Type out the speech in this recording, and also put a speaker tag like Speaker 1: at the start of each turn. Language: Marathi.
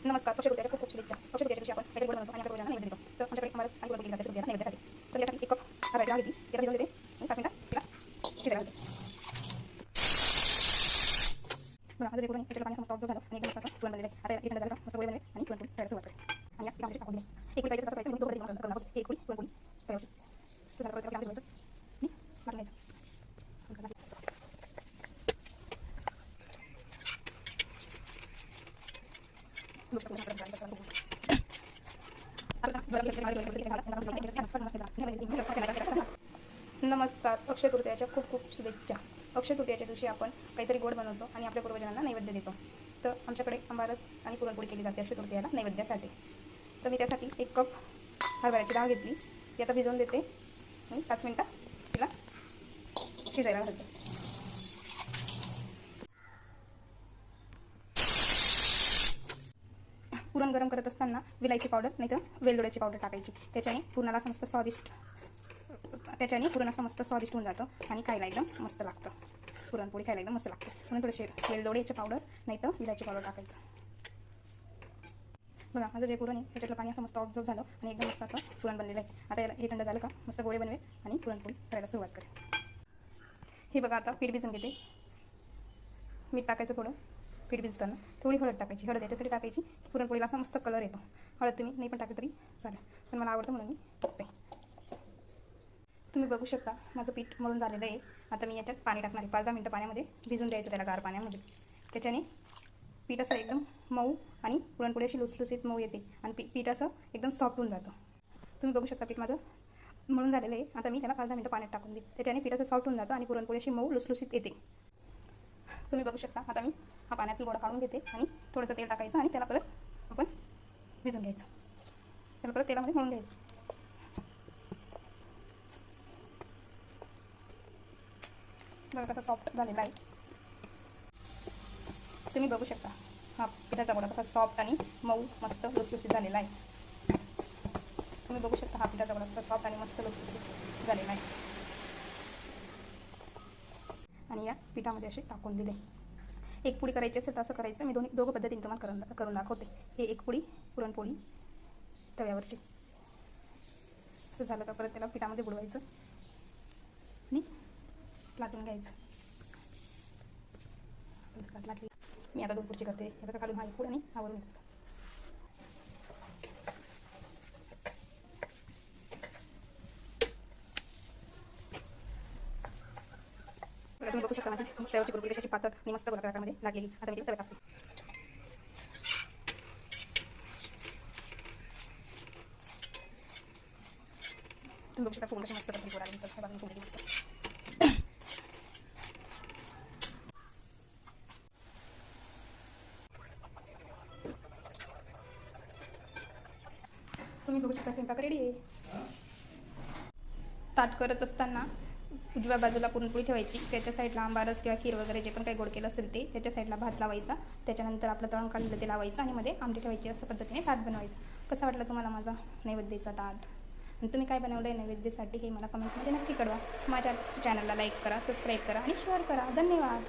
Speaker 1: नमस्कार. अक्षय खूप खूप शुभेच्छा. अक्षय दिवशी आपण काहीतरी गोड बनवतो आणि आपल्या नैवेद्य देतो. तर आमच्याकडे आम्हाला आणि गोड केली जाते नैवेद्यासाठी. तर यासाठी एक कप हरभऱ्याची डाळ घेतली, त्याला भिजवून देते आणि 5 मिनिटात तिला शिजायला घालते. बघा माझं जे पूर्ण त्याच्यात पाणी मस्त झालं आणि एकदम मस्त पुरण बनलेलं आहे. आता एक थंड झालं का मस्त गोळी बनले आणि पुरणपोळी करायला सुरुवात करेल. आणि या पिठामध्ये टाकून दिले. एक पोळी करायचं दोन पोळी करून दाखवते. एक पोळी पुरणपोळी करायची. तर झालं परत त्याला घ्यायचं आणि लाटून घ्यायचं. नमस्कार. अक्षय तृतीयाच्या खूप खूप शुभेच्छा. अक्षय तृतीयाच्या दिवशी आपण काहीतरी गोड बनवतो आणि आपल्या पूर्वजांना नैवेद्य देतो. तर आमच्याकडे आंबारस आणि पुरणपोळी केली जाते अक्षय तृतीयाला नैवेद्यासाठी. तर मी त्यासाठी एक कप हरभऱ्याची डाळ घेतली, ती आता भिजवून देते आणि 5 मिनिटं तिला शिजायला घालते. पुरण गरम करत असताना विलायची पावडर नाही तर वेलदोड्याची पावडर टाकायची. त्याच्याने पुरणाला मस्त स्वादिष्ट होऊन जातं आणि खायला एकदम मस्त लागतं. पुरणपोळी खायला एकदम मस्त लागतं. म्हणून थोडेसे वेलदोड्याची पावडर नाही तर विलायची पावडर टाकायचं. बघा माझं जे पुरण आहे त्याच्यातलं पाणी असं मस्त ऑब्झर्व झालं आणि एकदम मस्त असं पुरण बनलेलं आहे. आता याला हे थंड झालं का मस्त गोळे बनवेल आणि पुरणपोळी करायला सुरुवात करेल. हे बघा आता पीठ भिजून घेते. मीठ टाकायचं थोडं. पीठ भिजताना थोडी हळद टाकायची. हळद याच्यासाठी टाकायची पुरणपोळीला असा मस्त कलर येतो. हळद तुम्ही नाही पण टाकली तरी चालेल, पण मला आवडतं म्हणून मी टाकते. तुम्ही बघू शकता माझं पीठ मळून झालेलं आहे. आता मी याच्यात पाणी टाकणार आहे. 5-10 मिनटं पाण्यामध्ये भिजून द्यायचं त्याला, गार पाण्यामध्ये. त्याच्याने पीठ असं एकदम मऊ आणि पुरणपोळी अशी लुसलुसीत मऊ येते आणि पीठ असं एकदम सॉफ्ट होऊन जातं. तुम्ही बघू शकता पीठ माझं मळून झालेलं आहे. आता मी त्याला 5-10 मिनटं पाण्यात टाकून देते. त्याच्याने पीठ असं सॉफ्ट होऊन जातं आणि पुरणपोळी अशी मऊ लुसलुसीत येते. तुम्ही बघू शकता आता मी हा पाण्यातून गोळा काढून घेते आणि थोडंसं तेल टाकायचं आणि त्याला परत आपण भिजून घ्यायचं. त्याला परत तेलामध्ये मळून घ्यायचं. बघा कसा सॉफ्ट झालेला आहे. तुम्ही बघू शकता हा पिठाचा गोळा कसा सॉफ्ट आणि मऊ मस्त लुसलुसीत झालेला आहे. तुम्ही बघू शकता हा पिठाचा गोळा कसा सॉफ्ट आणि मस्त लुसलुसीत झालेला आहे. आणि या पिठामध्ये असे टाकून दिले. एक पोळी करायची असेल तर असं करायचं. मी दोघं पद्धतीने तुम्हाला करून दाखवते. हे एक पोळी पुरणपोळी तव्यावरची. तर झालं का परत त्याला पिठामध्ये बुडवायचं आणि लाटून घ्यायचं. लाटली मी आता 2 पुढची करते. याचा खालून हा एक पोळी आणि आवरून एक. तुम्ही बघू शकता माझी तव्यावरची पुरणपोळी अशी पातळ आणि मस्त गोलाकार आकारामध्ये लागलेली. आता मी तव्यात टाकते. तुम्ही बघू शकता फुगून कशी मस्त पोळी आली. हे बाजून फुगलेली मस्त. तुम्ही बघू शकता स्वयंपाक रेडी आहे. ताट करत असताना उजव्या बाजूला पुरणपोळी ठेवायची. त्याच्या साईडला आंबारस किंवा खीर वगैरे जे पण काही गोड केलं असेल ते. त्याच्या साईडला भात लावायचा. त्याच्यानंतर आपलं तळण काढलेलं ते लावायचं आणि मध्ये आमटी ठेवायची. असं पद्धतीने ताट बनवायचं. कसं वाटलं तुम्हाला माझा नैवेद्याचा ताट? आणि तुम्ही काय बनवलं आहे नैवेद्यासाठी हे मला कमेंटमध्ये नक्की कळवा. माझ्या चॅनलला लाईक करा, सबस्क्राईब करा आणि शेअर करा. धन्यवाद.